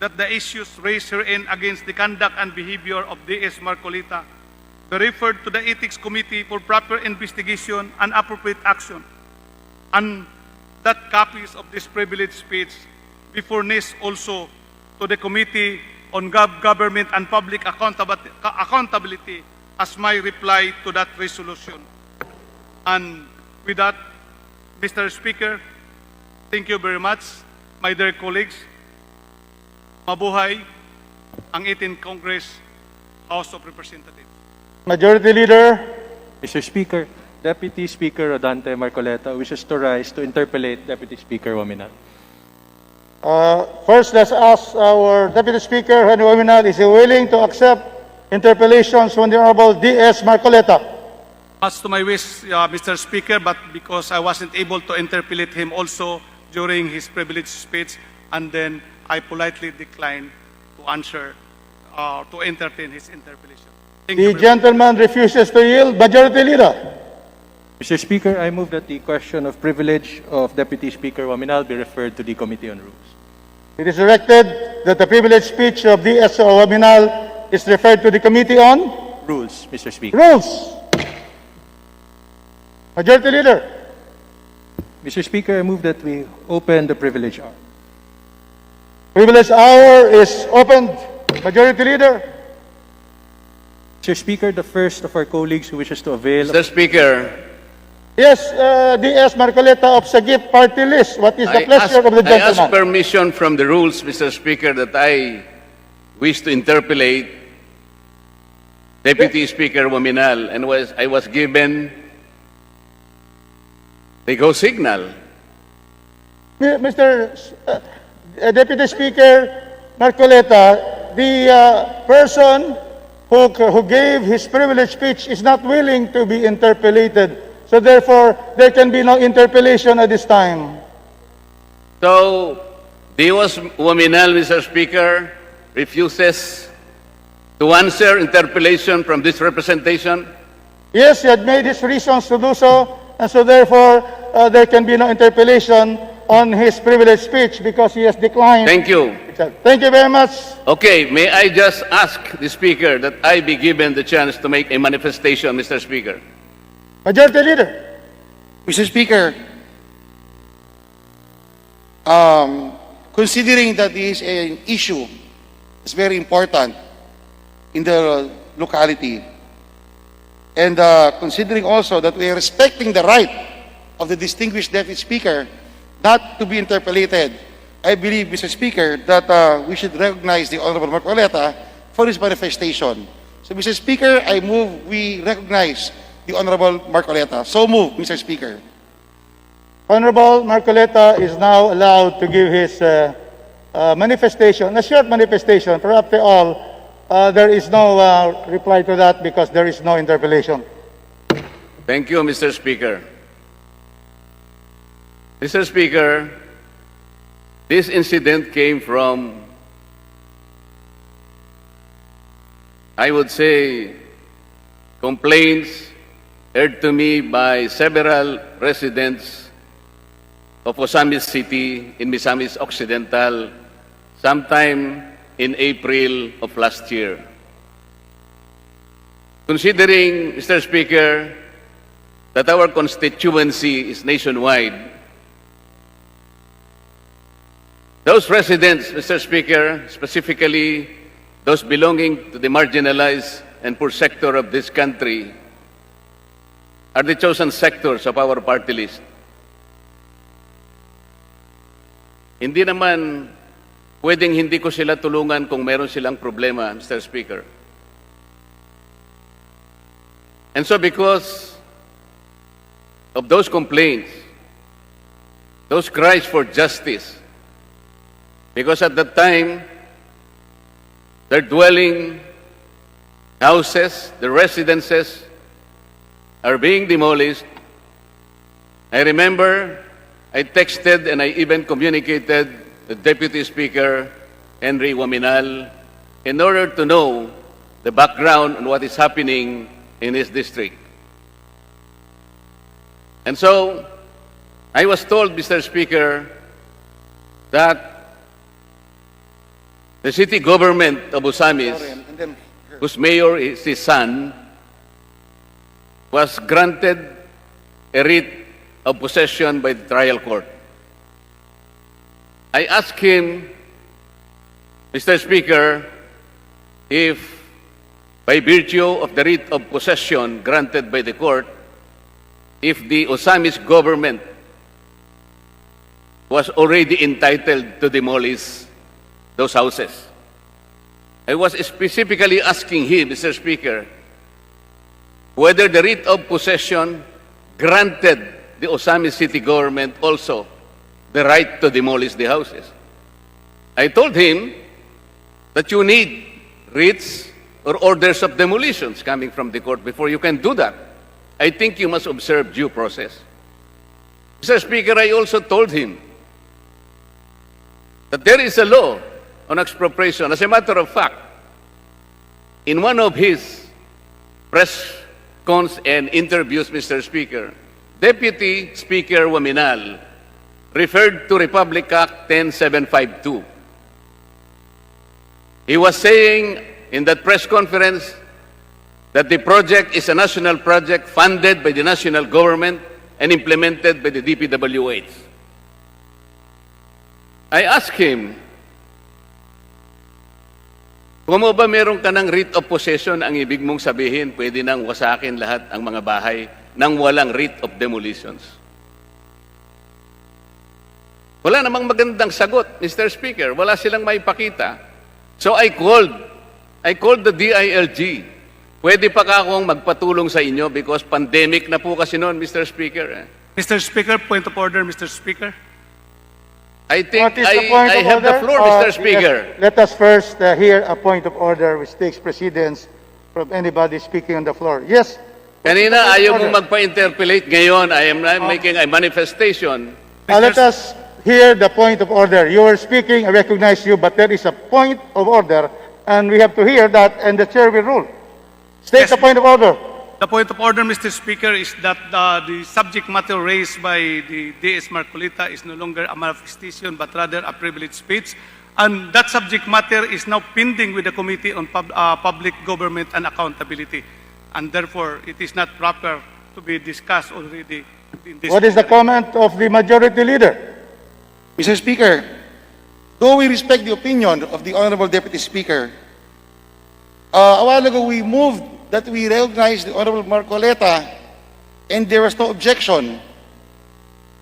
that the issues raised herein against the conduct and behavior of DS Marcoleta be referred to the Ethics Committee for proper investigation and appropriate action, and that copies of this privileged speech be furnished also to the Committee on Government and Public Accountability as my reply to that resolution. And with that, Mr. Speaker, thank you very much, my dear colleagues. Mabuhay ang 18th Congress, House of Representatives. Majority Leader. Mr. Speaker, Deputy Speaker Rodante Marcoleta wishes to rise to interpellate Deputy Speaker Oaminal. First, let's ask our Deputy Speaker, Henry Oaminal, is he willing to accept interpellations from the Honorable D.S. Marcoleta? Much to my wish, Mr. Speaker, but because I wasn't able to interpellate him also during his privileged speech, and then I politely declined to answer, to entertain his interpellation. Thank you The very much. gentleman refuses to yield. Majority Leader. Mr. Speaker, I move that the question of privilege of Deputy Speaker Oaminal be referred to the Committee on Rules. It is directed that the privileged speech of D.S. Oaminal is referred to the Committee on Rules, Mr. Speaker. Rules. Majority Leader. Mr. Speaker, I move that we open the privilege hour. Privilege hour is opened. Majority Leader. Mr. Speaker, the first of our colleagues who wishes to avail Mr. Speaker, Yes, D.S. Marcoleta of Sagip Party List. What is the pleasure of the I ask gentleman? permission from the rules, Mr. Speaker, that I wish to interpellate Deputy Speaker Oaminal, and I was given the go signal. Mr. Deputy Speaker Marcoleta, the person who gave his privileged speech is not willing to be interpellated. So therefore, there can be no interpellation at this time. So, DDS Oaminal, Mr. Speaker, refuses to answer interpellation from this representation. Yes, he had made his reasons to do so, and so therefore, there can be no interpellation on his privileged speech because he has declined. Thank you. Thank you very much. Okay, may I just ask the Speaker that I be given the chance to make a manifestation, Mr. Speaker? Majority Leader. Mr. Speaker, considering that this is an issue that's very important in the locality, and considering also that we are respecting the right of the distinguished Deputy Speaker not to be interpellated, I believe, Mr. Speaker, that we should recognize the Honorable Marcoleta for his manifestation. So, Mr. Speaker, I move we recognize the Honorable Marcoleta. So move, Mr. Speaker. Honorable Marcoleta is now allowed to give his manifestation, a short manifestation. For after all, there is no reply to that because there is no interpellation. Thank you, Mr. Speaker. Mr. Speaker, this incident came from, I would say, complaints heard to me by several residents of Ozamis City in Misamis Occidental sometime in April of last year. Considering, Mr. Speaker, that our constituency is nationwide, those residents, Mr. Speaker, specifically those belonging to the marginalized and poor sector of this country, are the chosen sectors of our party list. Hindi naman pwedeng hindi ko sila tulungan kung meron silang problema, Mr. Speaker. And so because of those complaints, those cries for justice, because at that time, their dwelling houses, the residences, are being demolished. I remember I texted and I even communicated with Deputy Speaker Henry Oaminal in order to know the background on what is happening in his district. And so, I was told, Mr. Speaker, that the city government of Ozamis, whose mayor is his son, was granted a writ of possession by the trial court. I asked him, Mr. Speaker, if by virtue of the writ of possession granted by the court, if the Ozamis government was already entitled to demolish those houses. I was specifically asking him, Mr. Speaker, whether the writ of possession granted the Ozamis city government also the right to demolish the houses. I told him that you need writs or orders of demolitions coming from the court before you can do that. I think you must observe due process. Mr. Speaker, I also told him that there is a law on expropriation. As a matter of fact, in one of his press cons and interviews, Mr. Speaker, Deputy Speaker Oaminal referred to Republic Act 10752. He was saying in that press conference that the project is a national project funded by the national government and implemented by the DPWH. I asked him, kung ba meron ka ng writ of possession, ang ibig mong sabihin, pwede nang wasakin lahat ang mga bahay nang walang writ of demolitions. Wala namang magandang sagot, Mr. Speaker. Wala silang maipakita. So I called the DILG. Pwede pa ka akong magpatulong sa inyo because pandemic na po kasi noon, Mr. Speaker. Mr. Speaker, point of order, Mr. Speaker. I think What is the point I of have the order? floor, Mr. Speaker. Yes, let us first hear a point of order which takes precedence from anybody speaking on the floor. Yes. Kanina, ayaw mong magpa-interpellate. Ngayon, I am making a manifestation. Let us hear the point of order. You are speaking, I recognize you, but there is a point of order, and we have to hear that, and the chair will rule. State Yes. the point of order. The point of order, Mr. Speaker, is that the subject matter raised by the DDS Marcoleta is no longer a manifestation but rather a privileged speech. And that subject matter is now pending with the Committee on Public Government and Accountability. And therefore, it is not proper to be discussed already in this. What is the comment of the majority leader? Mr. Speaker, though we respect the opinion of the Honorable Deputy Speaker, a while ago we moved that we recognize the Honorable Marcoleta and there was no objection.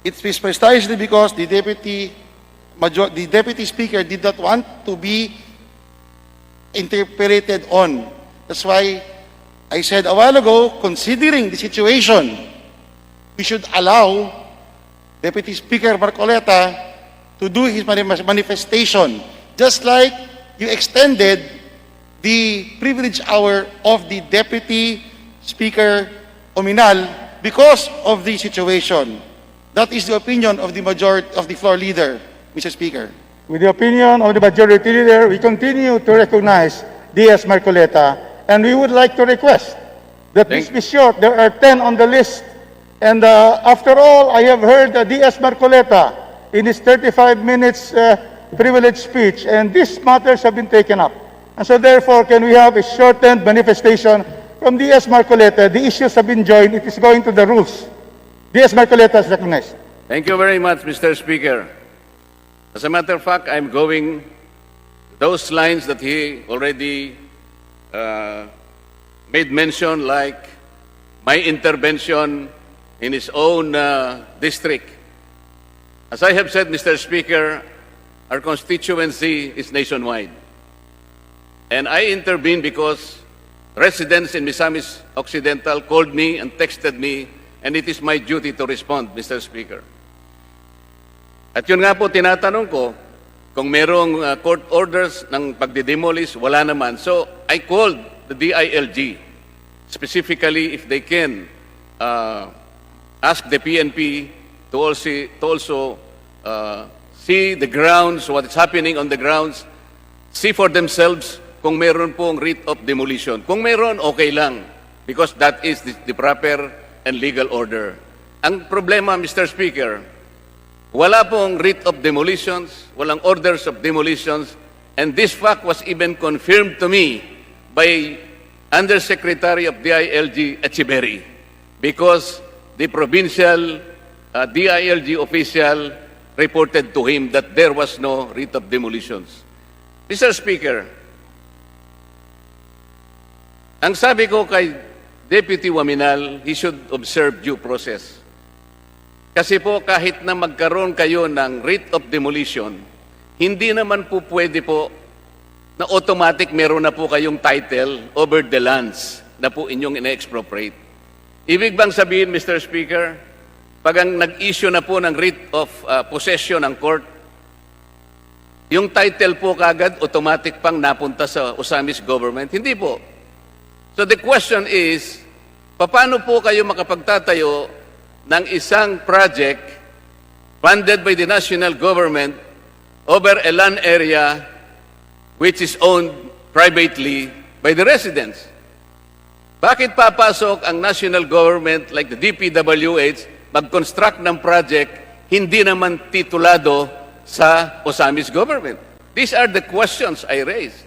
It's precisely because the Deputy Speaker did not want to be interpolated on. That's why I said a while ago, considering the situation, we should allow Deputy Speaker Marcoleta to do his manifestation, just like you extended the privilege hour of the Deputy Speaker Oaminal because of the situation. That is the opinion of the majority of the floor leader, Mr. Speaker. With the opinion of the majority leader, we continue to recognize DDS Marcoleta, and we would like to request that this be short. There are 10 on the list, and after all, I have heard DDS Marcoleta in his 35 minutes privilege speech, and these matters have been taken up. And so therefore, can we have a shortened manifestation from DDS Marcoleta? The issues have been joined. It is going to the rules. DDS Marcoleta is recognized. Thank you very much, Mr. Speaker. As a matter of fact, I'm going those lines that he already made mention, like my intervention in his own district. As I have said, Mr. Speaker, our constituency is nationwide. And I intervened because residents in Misamis Occidental called me and texted me, and it is my duty to respond, Mr. Speaker. At yun nga po, tinatanong ko, kung merong court orders ng pagdidemolish, wala naman. So, I called the DILG, specifically if they can ask the PNP to also see the grounds, what is happening on the grounds, see for themselves kung meron pong writ of demolition. Kung meron, okay lang, because that is the proper and legal order. Ang problema, Mr. Speaker, wala pong writ of demolitions, walang orders of demolitions, And this fact was even confirmed to me by Undersecretary of DILG Echeverry, because the provincial DILG official reported to him that there was no writ of demolitions. Mr. Speaker, ang sabi ko kay Deputy Oaminal, he should observe due process. Kasi po kahit na magkaroon kayo ng writ of demolition, hindi naman po pwede po na automatic meron na po kayong title over the lands na po inyong ina-expropriate. Ibig bang sabihin, Mr. Speaker, pag ang nag-issue na po ng writ of possession ng court, yung title po kagad automatic pang napunta sa Ozamis government? Hindi po. So the question is, paano po kayo makapagtatayo ng isang project funded by the national government over a land area which is owned privately by the residents? Bakit papasok ang national government like the DPWH mag-construct ng project hindi naman titulado sa Ozamis government? These are the questions I raised.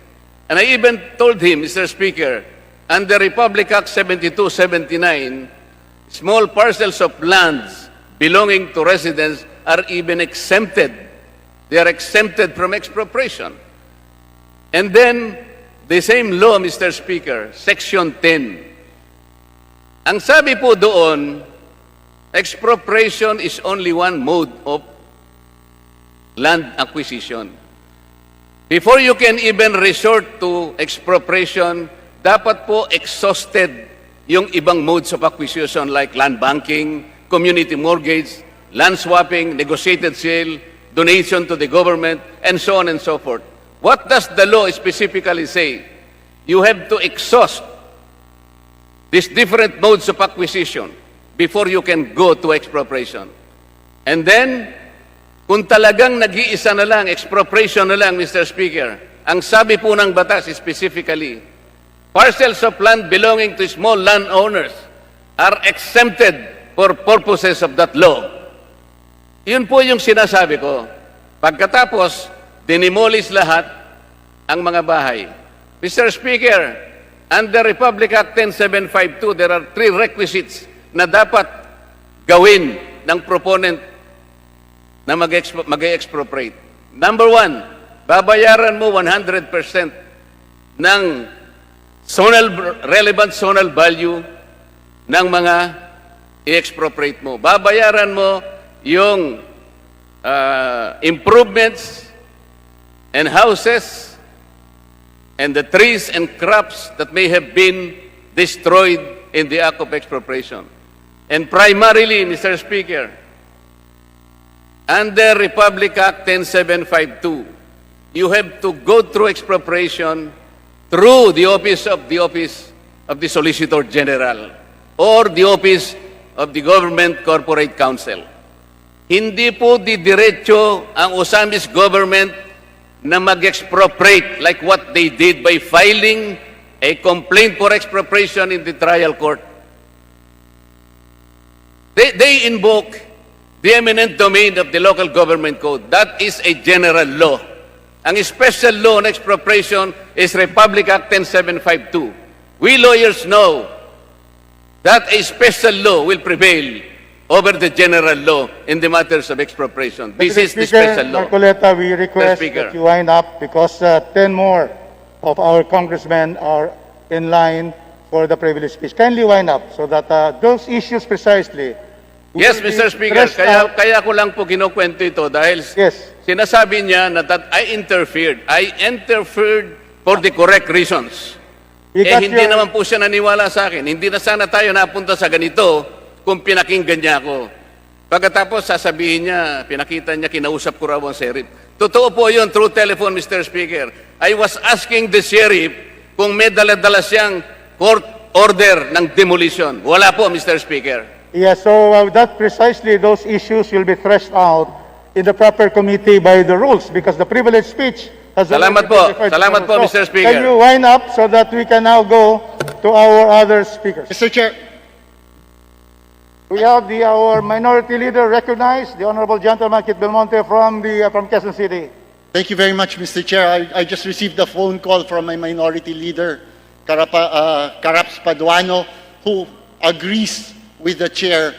And I even told him, Mr. Speaker, under Republic Act 7279, small parcels of lands belonging to residents are even exempted. They are exempted from expropriation. And then, the same law, Mr. Speaker, Section 10. Ang sabi po doon, expropriation is only one mode of land acquisition. Before you can even resort to expropriation, dapat po exhausted yung ibang modes of acquisition like land banking, community mortgage, land swapping, negotiated sale, donation to the government, and so on and so forth. What does the law specifically say? You have to exhaust these different modes of acquisition before you can go to expropriation. And then, kung talagang nag-iisa na lang, expropriation na lang, Mr. Speaker, ang sabi po ng batas specifically, parcels of land belonging to small landowners are exempted for purposes of that law. Yun po yung sinasabi ko. Pagkatapos, dinemolish lahat ang mga bahay. Mr. Speaker, under Republic Act 10752, there are 3 requisites na dapat gawin ng proponent na mag-expropriate. Number 1, babayaran mo 100% ng relevant zonal value ng mga i-expropriate mo. Babayaran mo yung improvements and houses and the trees and crops that may have been destroyed in the act of expropriation. And primarily, Mr. Speaker, under Republic Act 10752, you have to go through expropriation through the office of the Solicitor General or the office of the Government Corporate Counsel. Hindi po didiretso ang Ozamis government na mag-expropriate like what they did by filing a complaint for expropriation in the trial court. They invoke the eminent domain of the local government code. That is a general law. Ang special law on expropriation is Republic Act 10752. We lawyers know that a special law will prevail over the general law in the matters of expropriation. This is the special law. Marcoleta, we request that you wind up because 10 more of our congressmen are in line for the privilege speech. Kindly wind up so that those issues precisely. Yes, Mr. Speaker. Kaya ko lang po kinukwento ito dahil sinasabi niya na that I interfered. I interfered for the correct reasons. Hindi naman po siya naniwala sa akin. Hindi na sana tayo napunta sa ganito kung pinakinggan niya ako. Pagkatapos sasabihin niya, pinakita niya, kinausap ko raw ang sheriff. Totoo po yun, through telephone, Mr. Speaker. I was asking the sheriff kung may dala-dala siyang court order ng demolition. Wala po, Mr. Speaker. Yes, so that precisely those issues will be threshed out in the proper committee by the rules because the privilege speech has Salamat po. Salamat po, Mr. Speaker. Can you wind up so that we can now go to our other speakers? Mr. Chair. We have our minority leader recognized, the Honorable Gentleman Kit Belmonte from Quezon City. Thank you very much, Mr. Chair. I just received a phone call from my minority leader, Karaps Paduano, who agrees with the chair.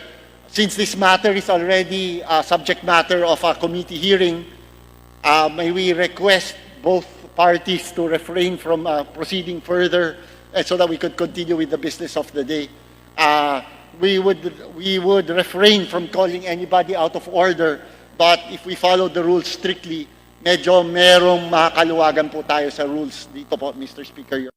Since this matter is already a subject matter of a committee hearing, may we request both parties to refrain from proceeding further so that we could continue with the business of the day. We would refrain from calling anybody out of order, but if we follow the rules strictly, medyo merong makaluwagan po tayo sa rules dito po, Mr. Speaker.